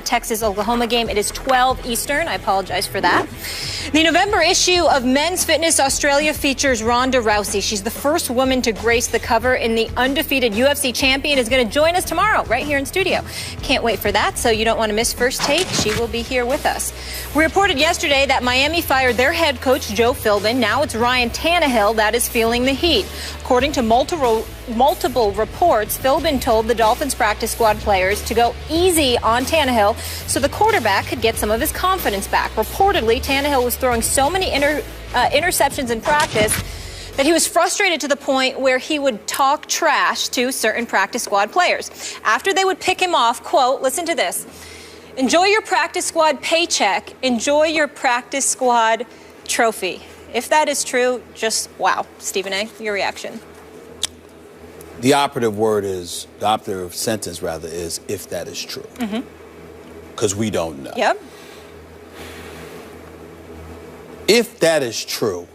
Texas-Oklahoma game. It is 12 Eastern. I apologize for that. The November issue of Men's Fitness Australia features Ronda Rousey. She's the first woman to grace the cover, and the undefeated UFC champion is going to join us tomorrow right here in studio. Can't wait for that, so you don't want to miss First Take. She will be here with us. We reported yesterday that Miami fired their head coach, Joe Philbin. Now it's Ryan Tannehill that is feeling the heat. According to multiple reports, Philbin told the Dolphins practice squad players to go easy on Tannehill so the quarterback could get some of his confidence back. Reportedly, Tannehill was throwing so many interceptions in practice that he was frustrated to the point where he would talk trash to certain practice squad players. After they would pick him off, quote, listen to this, enjoy your practice squad paycheck, enjoy your practice squad trophy. If that is true, just wow. Stephen A., your reaction? The operative sentence is, if that is true. Because we don't know. Yep. If that is true,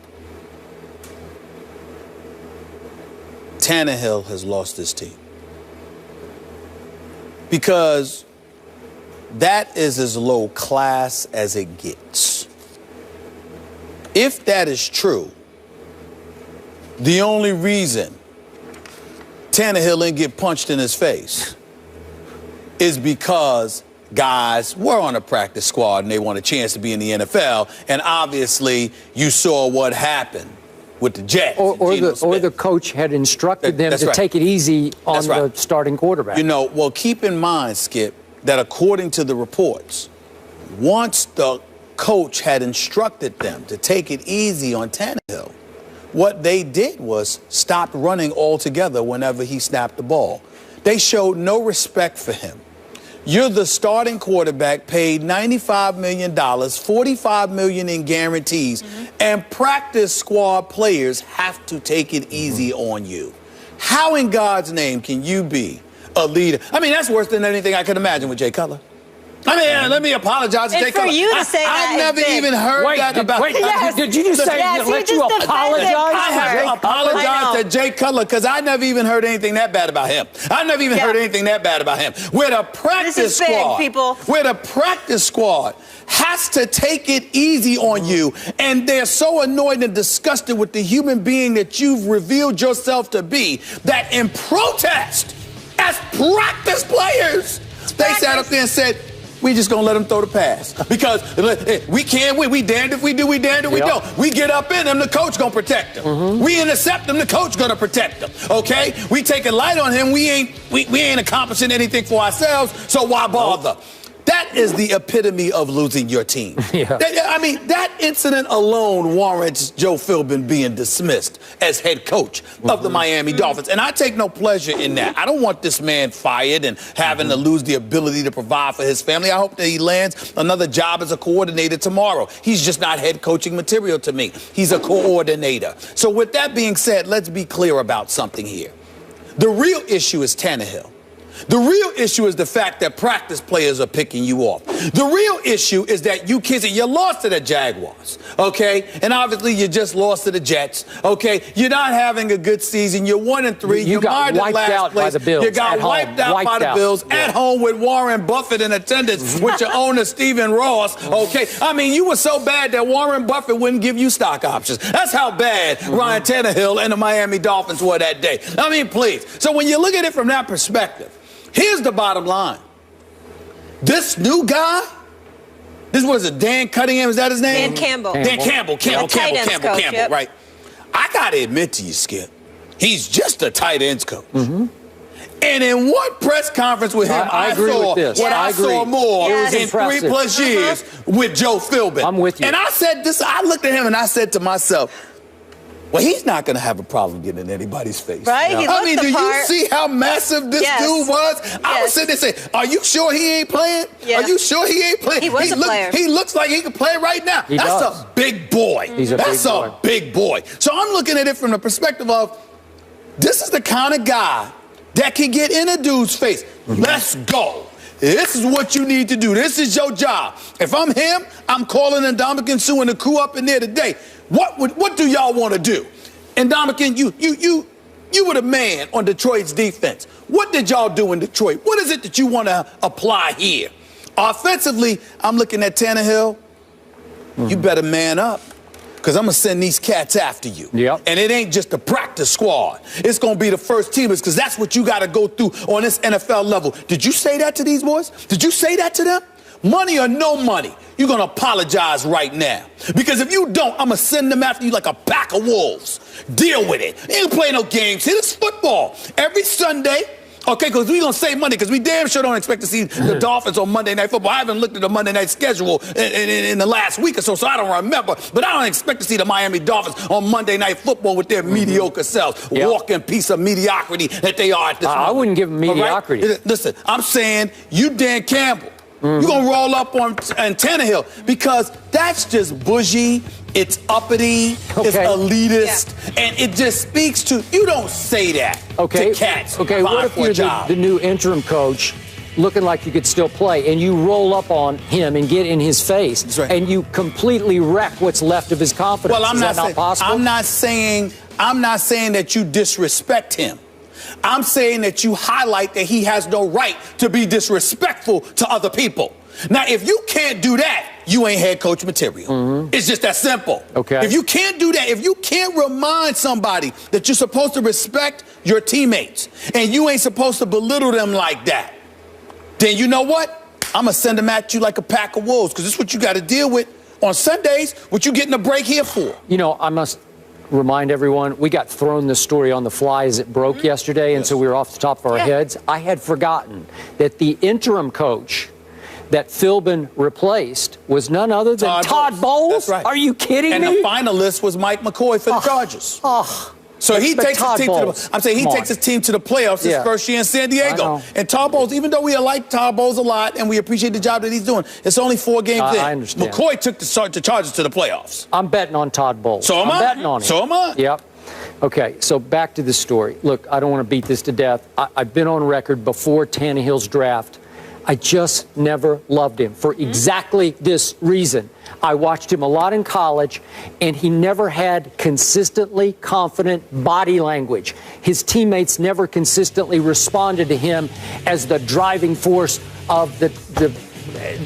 Tannehill has lost his team. Because that is as low class as it gets. If that is true, the only reason Tannehill didn't get punched in his face is because guys were on a practice squad and they want a chance to be in the NFL. And obviously, you saw what happened with the Jets. Or the coach had instructed them to take it easy on the starting quarterback. You know, well, keep in mind, Skip, that according to the reports, once the coach had instructed them to take it easy on Tannehill, what they did was stop running altogether whenever he snapped the ball. They showed no respect for him. You're the starting quarterback, paid $95 million, $45 million in guarantees, and practice squad players have to take it easy on you. How in God's name can you be a leader? I mean, that's worse than anything I could imagine with Jay Cutler. I mean, let me apologize to Jay Cutler. And for you to say that, I've never even heard that about. Did you just say let you apologize? I have to apologize to Jay Cutler because I never even heard anything that bad about him. I never even heard anything that bad about him. Where the practice squad, where the practice squad has to take it easy on you, and they're so annoyed and disgusted with the human being that you've revealed yourself to be that in protest, as practice players, they sat up there and said, we just gonna let them throw the pass because we can't win. We damned if we do, we damned if we don't. We get up in them, the coach gonna protect them. We intercept them, the coach gonna protect them. Okay, we take it light on him. We ain't accomplishing anything for ourselves. So why bother? That is the epitome of losing your team. I mean, that incident alone warrants Joe Philbin being dismissed as head coach of the Miami Dolphins. And I take no pleasure in that. I don't want this man fired and having to lose the ability to provide for his family. I hope that he lands another job as a coordinator tomorrow. He's just not head coaching material to me. He's a coordinator. So with that being said, let's be clear about something here. The real issue is Tannehill. The real issue is the fact that practice players are picking you off. The real issue is that you kids, you lost to the Jaguars, okay? And obviously you just lost to the Jets, okay? You're not having a good season. You're 1-3. You got wiped out by the Bills. You got wiped out by the Bills at home with Warren Buffett in attendance with your owner, Stephen Ross, okay? I mean, you were so bad that Warren Buffett wouldn't give you stock options. That's how bad Ryan Tannehill and the Miami Dolphins were that day. I mean, please. So when you look at it from that perspective, here's the bottom line. This new guy, this was Dan Cunningham, is that his name? Dan Campbell. Dan Campbell, right? I got to admit to you, Skip, he's just a tight ends coach. And in one press conference with him, I saw more in 3+ years with Joe Philbin. I'm with you. And I said this, I looked at him and I said to myself, well, he's not going to have a problem getting in anybody's face. Right? No. I mean, do you see how massive this dude was? I was sitting there saying, are you sure he ain't playing? Are you sure he ain't playing? He was a player. He looks like he can play right now. That's a big boy. That's a big boy. So I'm looking at it from the perspective of, this is the kind of guy that can get in a dude's face. Let's go. This is what you need to do. This is your job. If I'm him, I'm calling Ndamukong Suh and the crew up in there today. What do y'all want to do? Ndamukong, you were the man on Detroit's defense. What did y'all do in Detroit? What is it that you want to apply here? Offensively, I'm looking at Tannehill. You better man up, because I'm going to send these cats after you. Yep. And it ain't just the practice squad. It's going to be the first teamers, because that's what you got to go through on this NFL level. Did you say that to these boys? Did you say that to them? Money or no money, you're going to apologize right now. Because if you don't, I'm going to send them after you like a pack of wolves. Deal with it. You ain't play no games here. It's football. Every Sunday, okay, because we're going to save money, because we damn sure don't expect to see the Dolphins on Monday Night Football. I haven't looked at the Monday night schedule in the last week or so I don't remember. But I don't expect to see the Miami Dolphins on Monday Night Football with their mediocre selves. Yep. Walking piece of mediocrity that they are at this moment. I wouldn't give them mediocrity. Right? Listen, I'm saying you Dan Campbell. You're going to roll up on Tannehill, because that's just bougie, it's uppity, it's elitist, and it just speaks to, you don't say that to cats. Okay, what if you're the new interim coach, looking like you could still play, and you roll up on him and get in his face, and you completely wreck what's left of his confidence? Well, Is that not possible? I'm not saying that you disrespect him. I'm saying that you highlight that he has no right to be disrespectful to other people. Now, if you can't do that, you ain't head coach material. It's just that simple. Okay. If you can't do that, if you can't remind somebody that you're supposed to respect your teammates and you ain't supposed to belittle them like that, then you know what? I'm going to send them at you like a pack of wolves, because this is what you got to deal with on Sundays, what you getting a break here for. You know, I must remind everyone, we got thrown this story on the fly as it broke yesterday, and so we were off the top of our heads. I had forgotten that the interim coach that Philbin replaced was none other than Todd Bowles. That's right. Are you kidding me? And the finalist was Mike McCoy for the Chargers. So he takes his team to the playoffs his first year in San Diego. And Todd Bowles, even though we like Todd Bowles a lot and we appreciate the job that he's doing, it's only 4 games in. I understand. McCoy took the Chargers to the playoffs. I'm betting on Todd Bowles. So am I. I'm betting on him. So am I. Yep. Okay, so back to the story. Look, I don't want to beat this to death. I've been on record before Tannehill's draft. I just never loved him for exactly this reason. I watched him a lot in college, and he never had consistently confident body language. His teammates never consistently responded to him as the driving force of the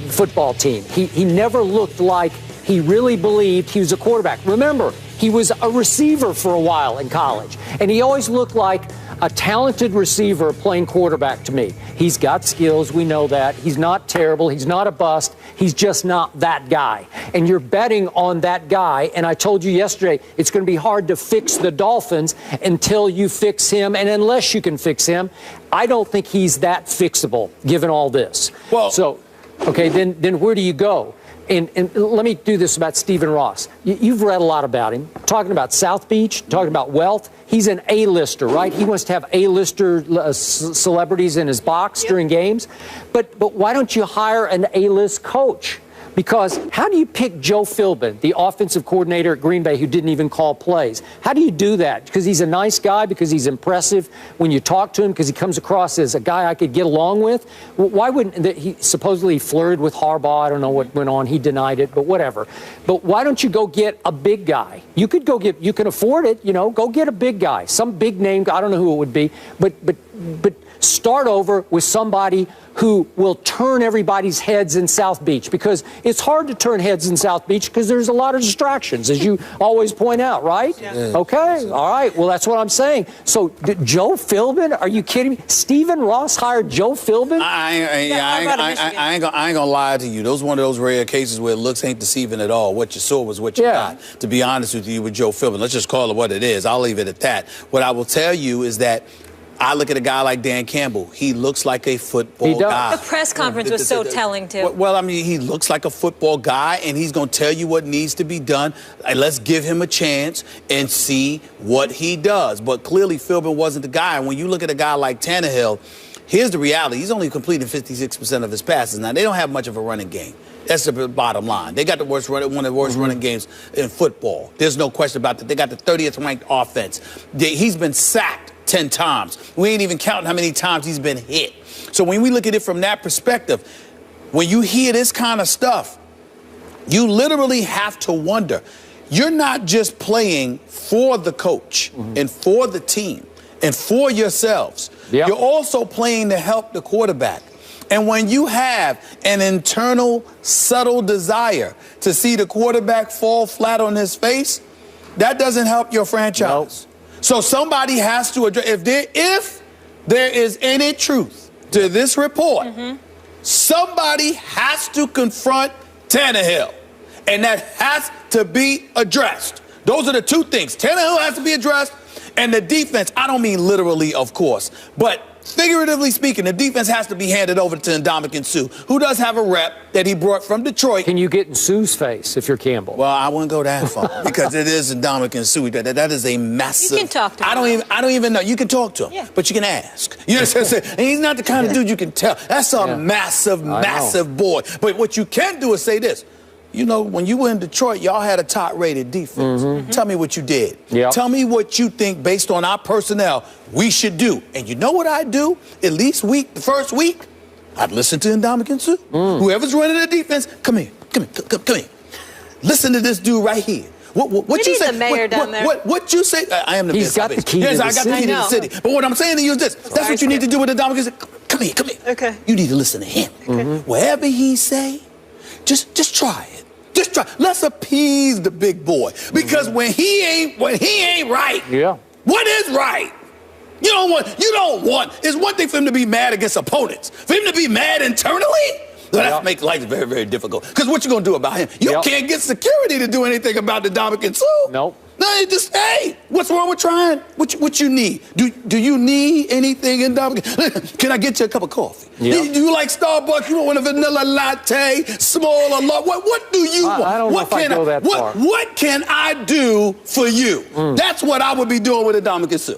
football team. He never looked like he really believed he was a quarterback. Remember, he was a receiver for a while in college, and he always looked like a talented receiver playing quarterback to me. He's got skills. We know that. He's not terrible. He's not a bust. He's just not that guy. And you're betting on that guy. And I told you yesterday, it's going to be hard to fix the Dolphins until you fix him. And unless you can fix him, I don't think he's that fixable, given all this. Well, so, okay, then where do you go? And let me do this about Stephen Ross. You've read a lot about him, talking about South Beach, talking about wealth. He's an A-lister, right? He wants to have A-lister celebrities in his box during games. But why don't you hire an A-list coach? Because how do you pick Joe Philbin, the offensive coordinator at Green Bay, who didn't even call plays? How do you do that? Because he's a nice guy, because he's impressive when you talk to him, because he comes across as a guy I could get along with? Why wouldn't he supposedly flirted with Harbaugh? I don't know what went on. He denied it, but whatever. But why don't you go get a big guy? You could go get, you can afford it, you know, go get a big guy, some big name. I don't know who it would be, but start over with somebody who will turn everybody's heads in South Beach, because it's hard to turn heads in South Beach because there's a lot of distractions, as you always point out, right? Yeah. Okay, all right. Well, that's what I'm saying. So, Joe Philbin? Are you kidding me? Stephen Ross hired Joe Philbin? I ain't gonna lie to you. Those one of those rare cases where looks ain't deceiving at all. What you saw was what you got. To be honest with you, with Joe Philbin, let's just call it what it is. I'll leave it at that. What I will tell you is that I look at a guy like Dan Campbell. He looks like a football guy. The press conference was so telling, too. Well, I mean, he looks like a football guy, and he's going to tell you what needs to be done. And let's give him a chance and see what he does. But clearly, Philbin wasn't the guy. And when you look at a guy like Tannehill, here's the reality. He's only completing 56% of his passes. Now, they don't have much of a running game. That's the bottom line. They got one of the worst running games in football. There's no question about that. They got the 30th ranked offense. He's been sacked 10 times. We ain't even counting how many times he's been hit. So when we look at it from that perspective, when you hear this kind of stuff, you literally have to wonder. You're not just playing for the coach and for the team and for yourselves. Yep. You're also playing to help the quarterback. And when you have an internal, subtle desire to see the quarterback fall flat on his face, that doesn't help your franchise. Nope. So somebody has to address, if there is any truth to this report, somebody has to confront Tannehill. And that has to be addressed. Those are the two things. Tannehill has to be addressed, and the defense, I don't mean literally, of course, but figuratively speaking, the defense has to be handed over to Ndamukong Suh, who does have a rep that he brought from Detroit. Can you get in Suh's face if you're Campbell? Well, I wouldn't go that far because it is Ndamukong Suh. That is a massive. You can talk to him. I don't even know. You can talk to him, but you can ask. You know what I'm saying? And he's not the kind of dude you can tell. That's a massive boy. But what you can do is say this. You know, when you were in Detroit, y'all had a top-rated defense. Tell me what you did. Tell me what you think, based on our personnel, we should do. And you know what I'd do? At least the first week, I'd listen to Ndamukong Suh. Whoever's running the defense, come here. Listen to this dude right here. What you say? The mayor down there. What you say? I am the He's got the key to the city. Yes, I got the key to the city. But what I'm saying to you is this. That's what you need to do with Ndamukong Suh. Come here. Okay. You need to listen to him. Whatever he say, just try it. Just try. Let's appease the big boy. Because when he ain't right, what is right? You don't want, it's one thing for him to be mad against opponents. For him to be mad internally, that makes life very, very difficult. Because what you going to do about him? You can't get security to do anything about the Ndamukong Suh. Nope. No, just, hey, what's wrong with trying? What you need? Do you need anything in Ndamukong? Can I get you a cup of coffee? Do you like Starbucks? You want a vanilla latte, small or large? What do you want? I don't know if I go that far. What can I do for you? That's what I would be doing with Ndamukong Suh.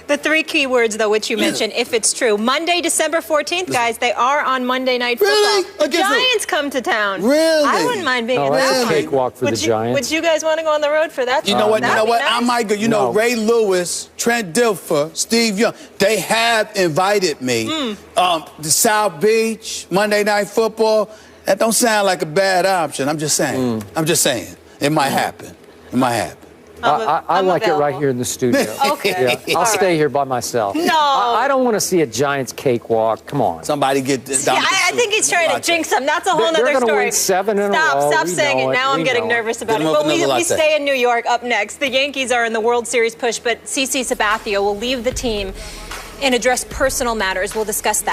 The three key words, though, which you mentioned, if it's true. Monday, December 14th, guys, they are on Monday Night Football. Really? Giants come to town. Really? I wouldn't mind being in that that's one. a cakewalk for the Giants. Would you guys want to go on the road for that? You know what? Nice. I might go. You know, Ray Lewis, Trent Dilfer, Steve Young, they have invited me. The South Beach, Monday Night Football, that don't sound like a bad option. I'm just saying. It might happen. I like it right here in the studio. Okay. I'll stay here by myself. No. I don't want to see a Giants cakewalk. Come on. Somebody get this. I think he's trying to jinx them. That's a whole other story. They're going to win 7 in a row. Stop saying it. Now I'm getting nervous about it. But we stay in New York up next. The Yankees are in the World Series push, but CC Sabathia will leave the team and address personal matters. We'll discuss that.